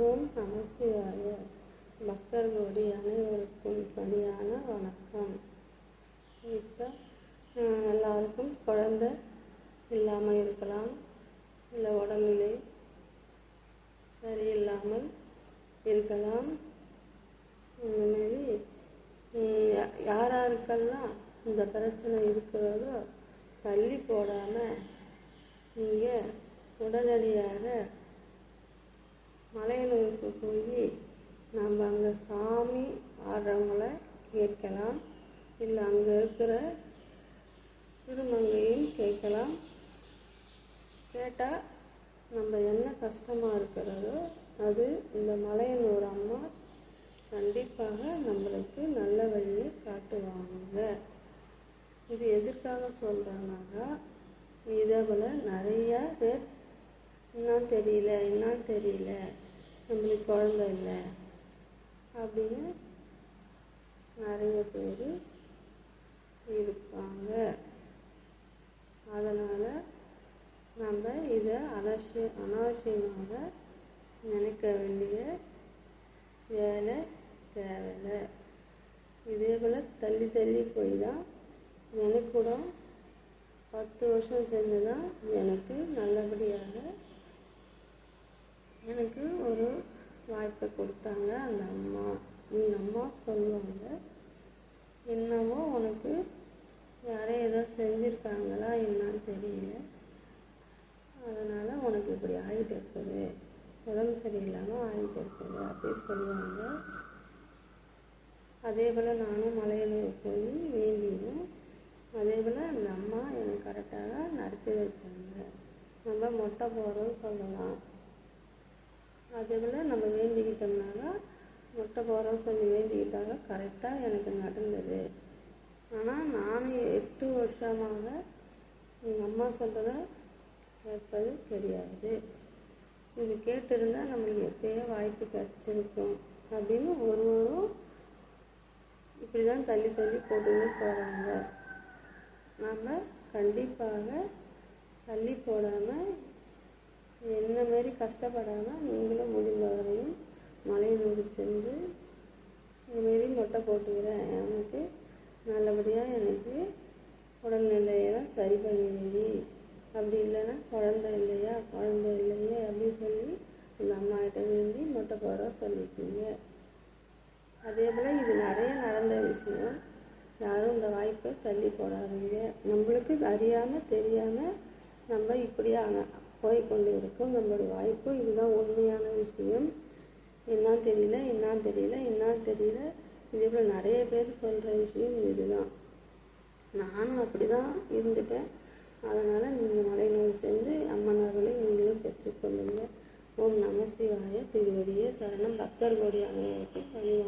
ஓம் நம சிவாய. பக்தர்களுடைய அனைவருக்கும் பணியான வணக்கம். இப்போ எல்லாருக்கும் குழந்தை இல்லாமல் இருக்கலாம், இல்லை உடல்நிலை சரியில்லாமல் இருக்கலாம். இந்தமாரி யாராருக்கெல்லாம் இந்த பிரச்சனை இருக்கிறதோ தள்ளி போடாமல் நீங்கள் உடனடியாக மலையனூருக்கு போய் நம்ம அங்கே சாமி ஆடுறவங்களை கேட்கலாம், இல்லை அங்கே இருக்கிற திருமங்கையும் கேட்கலாம். கேட்டால் நம்ம என்ன கஷ்டமாக இருக்கிறதோ அது இந்த மலையனூர் அம்மா கண்டிப்பாக நம்மளுக்கு நல்ல வழியை காட்டுவாங்க. இது எதற்காக சொல்கிறேன்னாக்கா, இதே போல் நிறையா பேர் இன்னும் தெரியல நம்மளுக்கு குழந்தை இல்லை அப்படின்னு நிறைய பேர் இருப்பாங்க. அதனால் நம்ம இதை அனாவசியமாக நினைக்க வேண்டிய வேலை தேவையில்லை. இதே போல் தள்ளி போய் தான் எனக்கு கூட 10 வருஷம் சென்று தான் எனக்கு நல்லபடியாக எனக்கு ஒரு வாய்ப்பை கொடுத்தாங்க அந்த அம்மா. எங்கள் அம்மா சொல்லுவாங்க, என்னமோ உனக்கு யாரையும் ஏதோ செஞ்சுருக்காங்களா என்னன்னு தெரியல, அதனால் உனக்கு இப்படி ஆகிட்டு இருக்குது, உடம்பு சரியில்லாமல் ஆகிட்டு இருக்குது அப்படி சொல்லுவாங்க. அதே போல் நானும் மலையனூர் போய் வேண்டினேன். அதே போல் அந்த அம்மா எனக்கு கரெக்டாக நடத்தி வச்சாங்க. நம்ம மொட்டை போகிறோம்னு சொல்லலாம். அதே போல் நம்ம வேண்டிக்கிட்டோம்னாக்கா மொட்டை போகிறோம்னு சொல்லி வேண்டிக்கிட்டாங்க, கரெக்டாக எனக்கு நடந்தது. ஆனால் நானும் 8 வருஷமாக எங்கள் அம்மா சொல்கிறத கேட்பது கிடையாது. இது கேட்டிருந்தால் நம்மளுக்கு எப்போயோ வாய்ப்பு கிடச்சிருக்கும் அப்படின்னு ஒருவரும் இப்படி தான் தள்ளி போட்டுன்னு போகிறாங்க. நம்ம கண்டிப்பாக தள்ளி போடாமல் என்ன மாரி கஷ்டப்படாமல் நீங்களும் முடிந்த வரையும் மலையனூர் சென்று இதுமாரி மொட்டை போட்டுக்கிறேன், எனக்கு நல்லபடியாக எனக்கு உடல்நிலையெல்லாம் சரி பண்ணி, அப்படி இல்லைன்னா குழந்தை இல்லையே அப்படின்னு சொல்லி அந்த அம்மாகிட்ட வேண்டி மொட்டை போட சொல்லிக்கோங்க. அதே போல் இது நிறைய நடந்த விஷயம். யாரும் இந்த வாய்ப்பை தள்ளி போடாதீங்க. நம்மளுக்கு அறியாமல் தெரியாமல் நம்ம இப்படியே போய்கொண்டு இருக்கோம். நம்மளுடைய வாய்ப்பு இதுதான் உண்மையான விஷயம். என்னன்னு தெரியல இதே போல் நிறைய பேர் சொல்கிற விஷயம் இதுதான். நானும் அப்படி தான் இருந்துட்டேன். அதனால் நீங்கள் மலையனூர் சென்று அம்மனர்களை நீங்களும் பெற்றுக்கொள்ளுங்கள். ஓம் நம சிவாய. திருவடியே சரணம். பக்தர்களுடைய அனைவருக்கும் பணிவான